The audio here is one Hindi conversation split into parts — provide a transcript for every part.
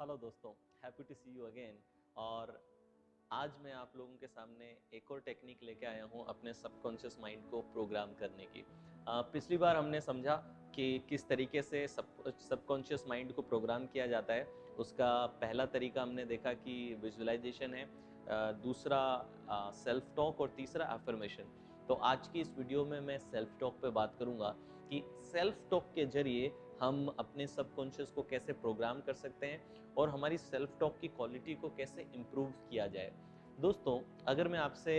हेलो दोस्तों, happy to see you again. और आज मैं आप लोगों के सामने एक और टेक्निक लेके आया हूँ अपने सबकॉन्शियस माइंड को प्रोग्राम करने की। पिछली बार हमने समझा कि किस तरीके से सबकॉन्शियस माइंड को प्रोग्राम किया जाता है। उसका पहला तरीका हमने देखा कि विजुअलाइजेशन है, दूसरा सेल्फ टॉक और तीसरा अफर्मेशन। तो आज की इस वीडियो में मैं सेल्फ टॉक पे बात करूँगा कि सेल्फ टॉक के जरिए हम अपने सबकॉन्शियस को कैसे प्रोग्राम कर सकते हैं और हमारी सेल्फ टॉक की क्वालिटी को कैसे इम्प्रूव किया जाए। दोस्तों, अगर मैं आपसे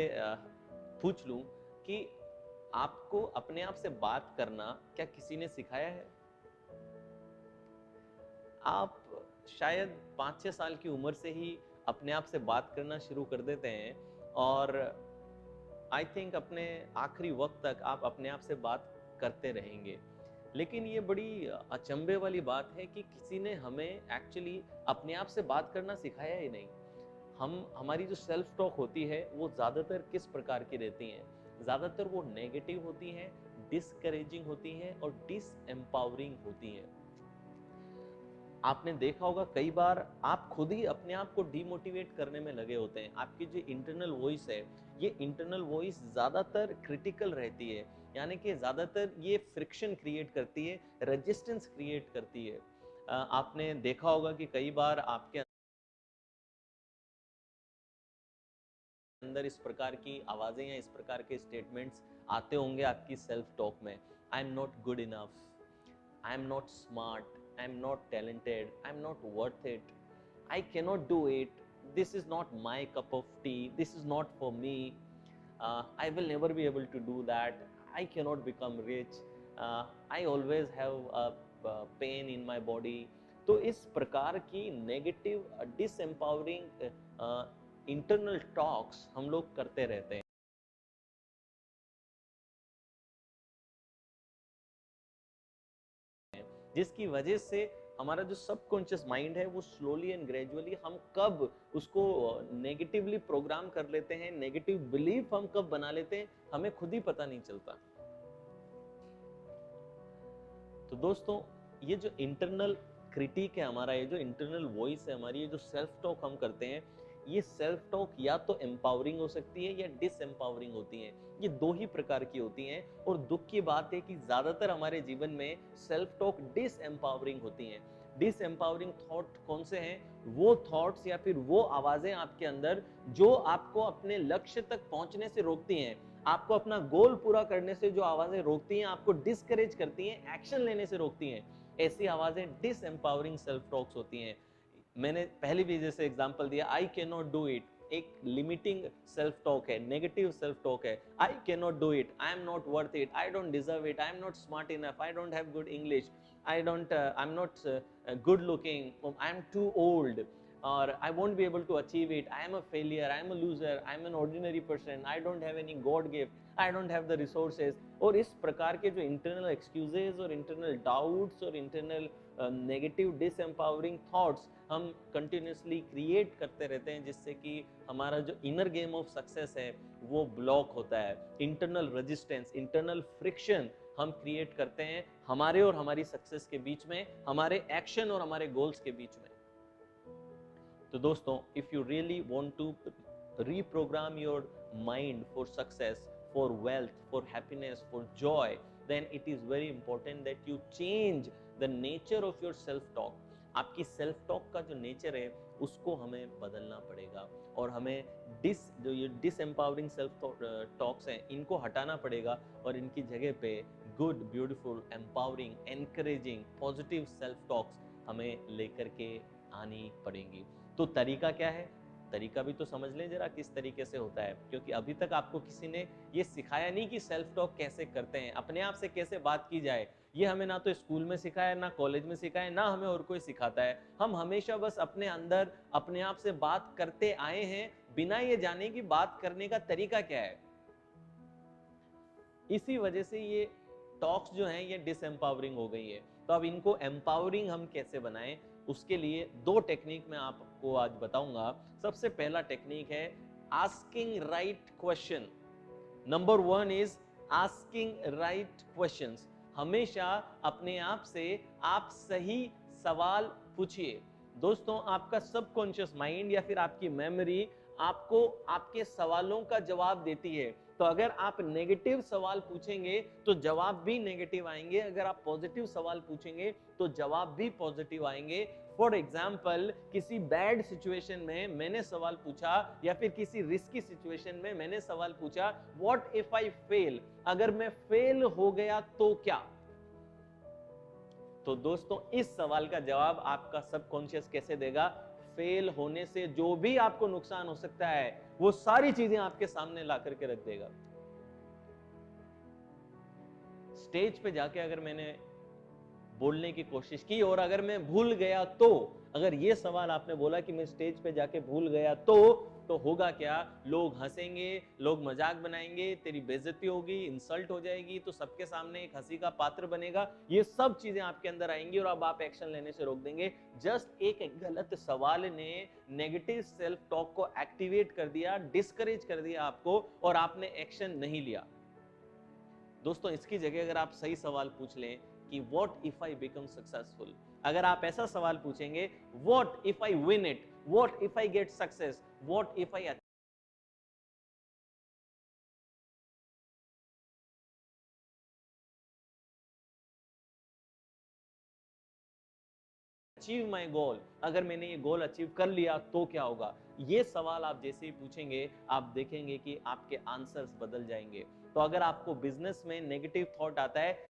पूछ लूं कि आपको अपने आप से बात करना क्या किसी ने सिखाया है? आप शायद 5-6 साल की उम्र से ही अपने आप से बात करना शुरू कर देते हैं और आई थिंक अपने आखिरी वक्त तक आप अपने आप से बात करते रहेंगे। लेकिन ये बड़ी अचंभे वाली बात है कि किसी ने हमें एक्चुअली अपने आप से बात करना सिखाया ही नहीं। हमारी जो सेल्फ टॉक होती है वो ज़्यादातर किस प्रकार की रहती हैं? ज़्यादातर वो नेगेटिव होती हैं, डिस्करेजिंग होती हैं और डिसएम्पावरिंग होती हैं। आपने देखा होगा कई बार आप खुद ही अपने आप को डिमोटिवेट करने में लगे होते हैं। आपकी जो इंटरनल वॉइस है, ये इंटरनल वॉइस ज़्यादातर क्रिटिकल रहती है, यानी कि ज़्यादातर ये फ्रिक्शन क्रिएट करती है, रेजिस्टेंस क्रिएट करती है। आपने देखा होगा कि कई बार आपके अंदर इस प्रकार की आवाज़ें या इस प्रकार के स्टेटमेंट्स आते होंगे आपकी सेल्फ टॉक में। आई am not good enough, I am not smart, I am not talented, I am not worth it, I cannot do it. This is not my cup of tea. This is not for me. I will never be able to do that. I cannot become rich. I always have a pain in my body. तो इस प्रकार की नेगेटिव डिसएम्पावरिंग इंटरनल टॉक्स हम लोग करते रहते हैं, जिसकी वजह से हमारा जो सबकॉन्शियस माइंड है वो स्लोली एंड ग्रेजुअली हम कब उसको नेगेटिवली प्रोग्राम कर लेते हैं, नेगेटिव बिलीफ हम कब बना लेते हैं, हमें खुद ही पता नहीं चलता। तो दोस्तों, ये जो इंटरनल क्रिटिक है हमारा, ये जो इंटरनल वॉइस है हमारी, ये जो सेल्फ टॉक हम करते हैं, ये सेल्फ टॉक या तो एम्पावरिंग हो सकती है या डिसएम्पावरिंग होती है। ये दो ही प्रकार की होती हैं और दुख की बात है कि ज्यादातर हमारे जीवन में सेल्फ टॉक डिसएम्पावरिंग होती हैं। डिसएम्पावरिंग थॉट कौन से हैं? वो थॉट्स या फिर वो आवाजें आपके अंदर जो आपको अपने लक्ष्य तक पहुंचने से रोकती हैं, आपको अपना गोल पूरा करने से जो आवाजें रोकती हैं, आपको डिस्करेज करती हैं, एक्शन लेने से रोकती हैं, ऐसी आवाजें डिसएम्पावरिंग सेल्फ टॉक्स होती हैं। मैंने पहले भी जैसे एग्जांपल दिया, I can not do it, एक लिमिटिंग सेल्फ टॉक है, नेगेटिव सेल्फ टॉक है। I can not do it, I am not worth it, I don't deserve it, I am not smart enough, I don't have good English, I am not good looking, I am too old, or I won't be able to achieve it, I am a failure, I am a loser, I am an ordinary person, I don't have any God gift, I don't have the resources। और इस प्रकार के जो इंटरनल एक्सक्यूजेज और इंटरनल डाउट्स और इंटरनल नेगेटिव डिसएम्पावरिंग थॉट्स हम कंटिन्यूसली क्रिएट करते रहते हैं, जिससे कि हमारा जो इनर गेम ऑफ सक्सेस है वो ब्लॉक होता है। इंटरनल रेजिस्टेंस, इंटरनल फ्रिक्शन हम क्रिएट करते हैं हमारे और हमारी सक्सेस के बीच में, हमारे एक्शन और हमारे गोल्स के बीच में। तो दोस्तों, if you really want to reprogram your mind for success, for wealth, for happiness, for joy, then it is very important that you change the nature of your self talk। आपकी सेल्फ टॉक का जो नेचर है उसको हमें बदलना पड़ेगा और हमें जो ये डिसएम्पावरिंग सेल्फ टॉक्स हैं इनको हटाना पड़ेगा और इनकी जगह पे good, beautiful, empowering, encouraging, positive self talks हमें लेकर के आनी पड़ेंगी। तो तरीका क्या है? तरीका भी तो समझ लें जरा किस तरीके से होता है, क्योंकि अभी तक आपको किसी ने ये सिखाया नहीं कि सेल्फ टॉक कैसे करते हैं, अपने आप से कैसे बात की जाए। ये हमें ना तो स्कूल में सिखाया, ना कॉलेज में सिखाया, ना हमें और कोई सिखाता है। हम हमेशा बस अपने अंदर अपने आप से बात करते आए हैं, बिना ये जाने कि बात करने का तरीका क्या है। इसी वजह से ये टॉक्स जो हैं ये डिसएम्पावरिंग हो गई है। तो अब इनको एम्पावरिंग हम कैसे बनाएं, उसके लिए दो टेक्निक मैं आपको आज बताऊंगा। सबसे पहला टेक्निक है asking right question. Number 1 is asking right questions. हमेशा अपने आप से आप सही सवाल पूछिए। दोस्तों आपका सबकॉन्शियस माइंड या फिर आपकी मेमोरी आपको आपके सवालों का जवाब देती है। तो अगर आप नेगेटिव सवाल पूछेंगे तो जवाब भी नेगेटिव आएंगे, अगर आप पॉजिटिव सवाल पूछेंगे तो जवाब भी पॉजिटिव आएंगे। फॉर एग्जाम्पल, किसी बैड सिचुएशन में मैंने सवाल पूछा या फिर किसी रिस्की सिचुएशन में मैंने सवाल पूछा, व्हाट इफ आई फेल, अगर मैं फेल हो गया तो क्या। तो दोस्तों इस सवाल का जवाब आपका सबकॉन्शियस कैसे देगा? फेल होने से जो भी आपको नुकसान हो सकता है वो सारी चीजें आपके सामने ला करके रख देगा। स्टेज पे जाके अगर मैंने बोलने की कोशिश की और अगर मैं भूल गया तो, अगर ये सवाल आपने बोला कि मैं स्टेज पे जाके भूल गया तो होगा क्या? लोग हंसेंगे, लोग मजाक बनाएंगे, तेरी बेइज्जती होगी, इंसल्ट हो जाएगी, तो सबके सामने एक हंसी का पात्र बनेगा। ये सब चीजें आपके अंदर आएंगी और अब आप एक्शन लेने से रोक देंगे। जस्ट एक गलत सवाल ने नेगेटिव सेल्फ टॉक को एक्टिवेट कर दिया, डिस्करेज कर दिया आपको, और आपने एक्शन नहीं लिया। दोस्तों इसकी जगह अगर आप सही सवाल पूछ लें कि what if I become successful, अगर आप ऐसा सवाल पूछेंगे, what if I win it, what if I get success, what if I achieve my goal, अगर मैंने ये गोल अचीव कर लिया तो क्या होगा। ये सवाल आप जैसे ही पूछेंगे आप देखेंगे कि आपके आंसर्स बदल जाएंगे। तो अगर आपको बिजनेस में नेगेटिव थॉट आता है,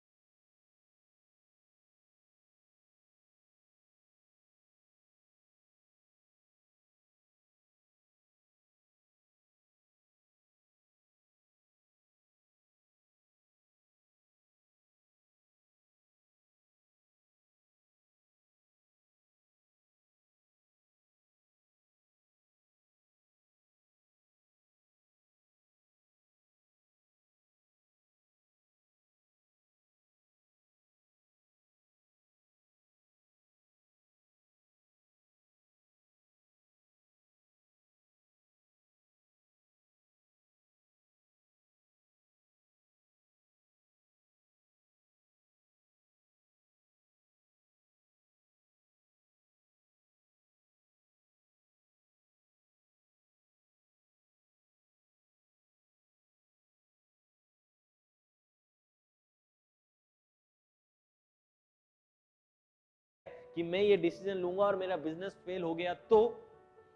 कि मैं ये डिसीजन लूंगा और मेरा बिजनेस फेल हो गया तो,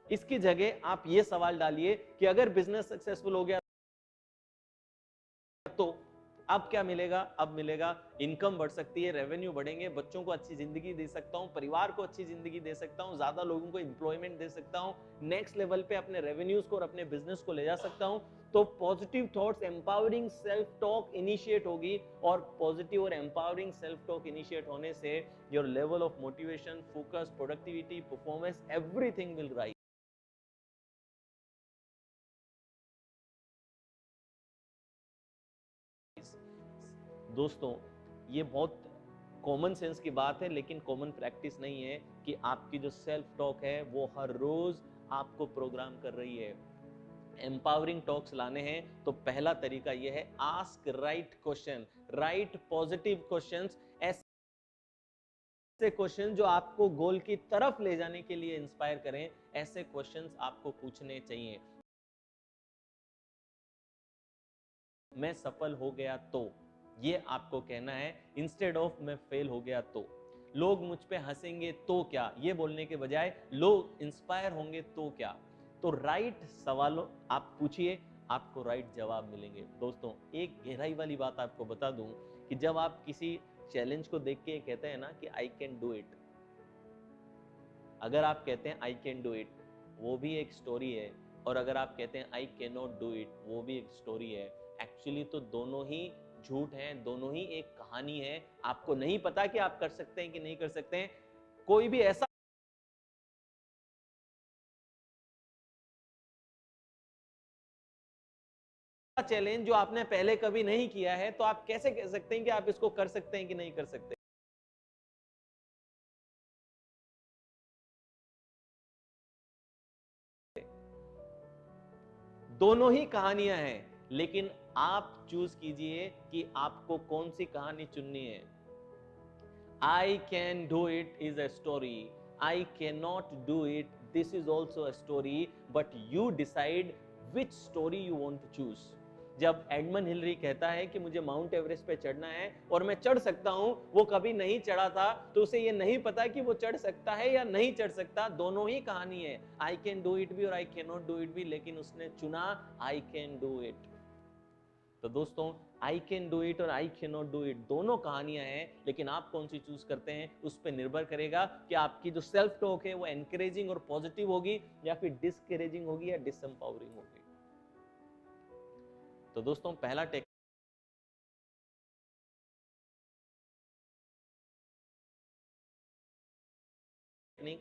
इसकी जगह आप ये सवाल डालिए कि अगर बिजनेस सक्सेसफुल हो गया तो अब क्या मिलेगा? अब मिलेगा इनकम बढ़ सकती है, रेवेन्यू बढ़ेंगे, बच्चों को अच्छी जिंदगी दे सकता हूं, परिवार को अच्छी जिंदगी दे सकता हूं, ज्यादा लोगों को एम्प्लॉयमेंट दे सकता हूं, नेक्स्ट लेवल पे अपने रेवेन्यूज को और अपने बिजनेस को ले जा सकता हूं। तो positive thoughts, empowering self talk initiate होगी, और पॉजिटिव और एम्पावरिंग सेल्फ टॉक इनिशिएट होने से your level of motivation, focus, productivity, performance, everything will rise. दोस्तों ये बहुत कॉमन सेंस की बात है, लेकिन कॉमन प्रैक्टिस नहीं है कि आपकी जो सेल्फ टॉक है वो हर रोज आपको प्रोग्राम कर रही है। एम्पावरिंग टॉक्स लाने हैं तो पहला तरीका यह है, ask right question, right positive questions, ऐसे क्वेश्चन जो आपको गोल की तरफ ले जाने के लिए इंस्पायर करें, ऐसे क्वेश्चंस आपको पूछने चाहिए। मैं सफल हो गया तो, ये आपको कहना है, इंस्टेड ऑफ मैं फेल हो गया तो। लोग मुझ पे हंसेंगे तो क्या, ये बोलने के बजाय लोग इंस्पायर होंगे तो क्या। तो राइट सवालों आप पूछिए, आपको राइट जवाब मिलेंगे। दोस्तों एक गहराई वाली बात आपको बता दूं कि जब आप किसी चैलेंज को देख के कहते हैं ना कि आई कैन डू इट, अगर आप कहते हैं आई कैन डू इट, वो भी एक स्टोरी है, और अगर आप कहते हैं आई कैन नॉट डू इट, वो भी एक स्टोरी है। एक्चुअली तो दोनों ही झूठ हैं, दोनों ही एक कहानी है। आपको नहीं पता कि आप कर सकते हैं कि नहीं कर सकते हैं। कोई भी ऐसा चैलेंज जो आपने पहले कभी नहीं किया है, तो आप कैसे कह सकते हैं कि आप इसको कर सकते हैं कि नहीं कर सकते? दोनों ही कहानियां हैं, लेकिन आप चूज कीजिए कि आपको कौन सी कहानी चुननी है। I can do it is a story, I cannot do it, this is also a story, but you decide which story you want to choose. जब एडमंड हिलरी कहता है कि मुझे माउंट एवरेस्ट पे चढ़ना है और मैं चढ़ सकता हूं, वो कभी नहीं चढ़ा था, तो उसे ये नहीं पता कि वो चढ़ सकता है या नहीं चढ़ सकता, दोनों ही कहानी है, आई कैन डू इट भी और आई कैन नॉट डू इट भी, लेकिन उसने चुना आई कैन डू इट। तो दोस्तों, आई कैन डू इट और आई कैन नॉट डू इट दोनों कहानियां हैं, लेकिन आप कौन सी चूज करते हैं उस पर निर्भर करेगा कि आपकी जो सेल्फ टॉक है वो एनकरेजिंग और पॉजिटिव होगी या फिर डिस्करेजिंग होगी या डिसएम्पावरिंग होगी। तो दोस्तों, पहला टेक्निक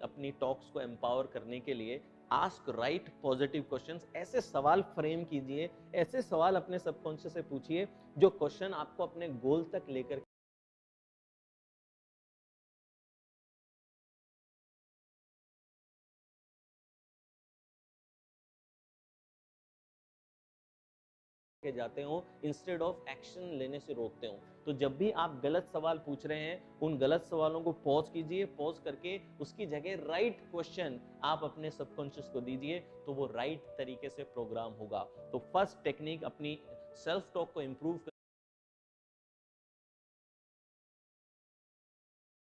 अपनी टॉक्स को एम्पावर करने के लिए, आस्क राइट पॉजिटिव क्वेश्चंस। ऐसे सवाल फ्रेम कीजिए, ऐसे सवाल अपने सबकॉन्शियस से पूछिए जो क्वेश्चन आपको अपने गोल तक लेकर के जाते हो, इंस्टेड ऑफ एक्शन लेने से रोकते हो। तो जब भी आप गलत सवाल पूछ रहे हैं, उन गलत सवालों को पॉज कीजिए, पॉज करके उसकी जगह राइट क्वेश्चन आप अपने सबकॉन्शियस को दीजिए, तो वो राइट तरीके से प्रोग्राम होगा। तो फर्स्ट टेक्निक अपनी सेल्फ टॉक को इंप्रूव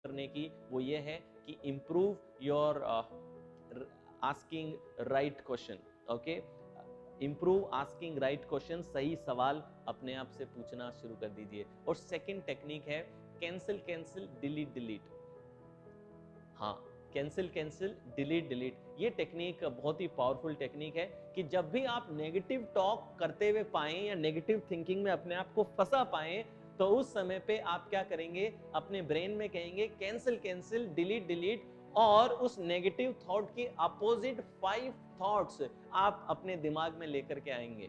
करने की वो ये है कि improve your asking right question. Okay, improve asking right question, सही सवाल अपने आप से पूछना शुरू कर दीजिए। और सेकंड टेक्निक है कैंसिल कैंसिल डिलीट डिलीट। हाँ, कैंसिल कैंसिल डिलीट डिलीट, ये टेक्निक बहुत ही पावरफुल टेक्निक है कि जब भी आप नेगेटिव टॉक करते हुए पाएं या नेगेटिव थिंकिंग में अपने आप को फंसा पाएं, तो उस समय पे आप क्या करेंगे, अपने ब्रेन में कहेंगे कैंसिल कैंसिल डिलीट डिलीट, और उस नेगेटिव थॉट के अपोजिट 5 थॉट्स आप अपने दिमाग में लेकर के आएंगे।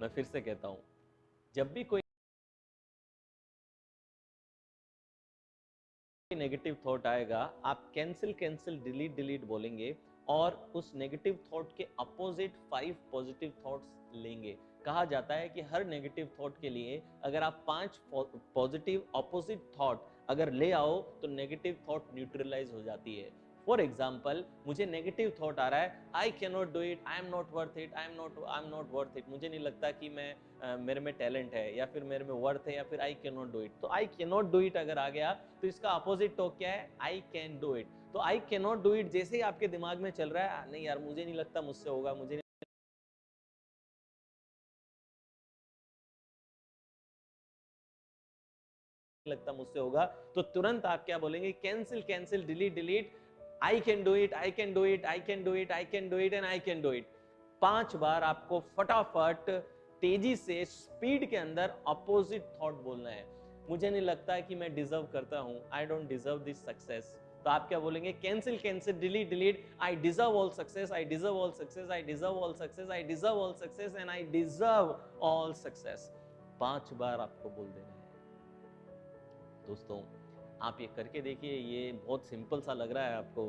मैं फिर से कहता हूं, जब भी कोई नेगेटिव थॉट आएगा, आप कैंसिल कैंसिल डिलीट डिलीट बोलेंगे और उस नेगेटिव थॉट के अपोजिट 5 पॉजिटिव थॉट्स लेंगे। कहा जाता है कि हर नेगेटिव थॉट के लिए अगर आप 5 पॉजिटिव अपोजिट थॉट अगर ले आओ, तो नेगेटिव थॉट न्यूट्रलाइज हो जाती है। फॉर एग्जाम्पल, मुझे नेगेटिव थॉट आ रहा है, I can not do it, I am not worth it, I am not worth it, मुझे नहीं लगता कि मैं मेरे में टैलेंट है या फिर मेरे में वर्थ है, या फिर I can not do it. तो I can not do it अगर आ गया, तो इसका अपोजिट टॉक क्या है, आई कैन डू इट। तो I can not do it जैसे ही आपके दिमाग में चल रहा है, नहीं यार मुझे नहीं लगता मुझसे होगा, मुझे नहीं लगता मुझसे होगा, तो तुरंत आप क्या बोलेंगे, cancel cancel delete delete, I can do it, I can do it, I can do it, I can do it and I can do it. 5 बार आपको फटाफट तेजी से स्पीड के अंदर अपोजिट थॉट बोलना है। मुझे नहीं लगता कि मैं डिजर्व करता हूं, आई डोंट डिजर्व दिस सक्सेस। तो आप क्या बोलेंगे, cancel cancel delete delete, I deserve all success, I deserve all success, I deserve all success, I deserve all success and I deserve all success. 5 बार आपको बोल देना है। दोस्तों, आप ये करके देखिए, ये बहुत सिंपल सा लग रहा है आपको,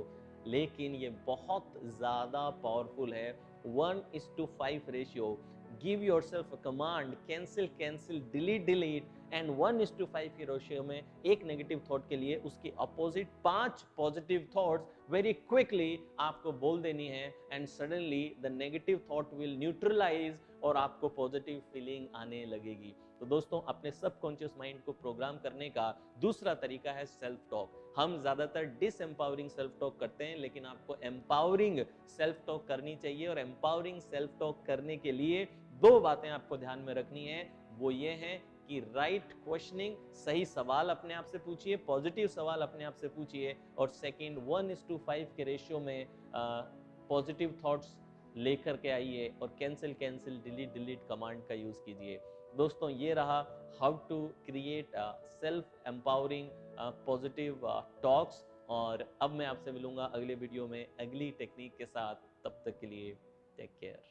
लेकिन ये बहुत ज़्यादा पावरफुल है। 1:5 ratio, give your self a command, cancel cancel delete delete, and 1:5 के रेशियो में एक नेगेटिव थॉट के लिए उसकी opposite 5 positive thoughts very quickly आपको बोल देनी है, and suddenly the negative thought will neutralise और आपको पॉजिटिव फीलिंग आने लगेगी। तो दोस्तों, अपने सबकॉन्शियस माइंड को प्रोग्राम करने का दूसरा तरीका है सेल्फ टॉक। हम ज्यादातर डिसएम्पावरिंग सेल्फ टॉक करते हैं, लेकिन आपको एम्पावरिंग सेल्फ टॉक करनी चाहिए। और एम्पावरिंग सेल्फ टॉक करने के लिए 2 बातें आपको ध्यान में रखनी है, वो ये है कि राइट क्वेश्चनिंग, सही सवाल अपने आप से पूछिए, पॉजिटिव सवाल अपने आप से पूछिए, और सेकंड 1:5 के रेशियो में पॉजिटिव थॉट्स लेकर के आइए और cancel cancel delete delete command का यूज कीजिए। दोस्तों, ये रहा how to create self empowering positive talks, और अब मैं आपसे मिलूंगा अगले वीडियो में अगली टेक्निक के साथ। तब तक के लिए टेक केयर।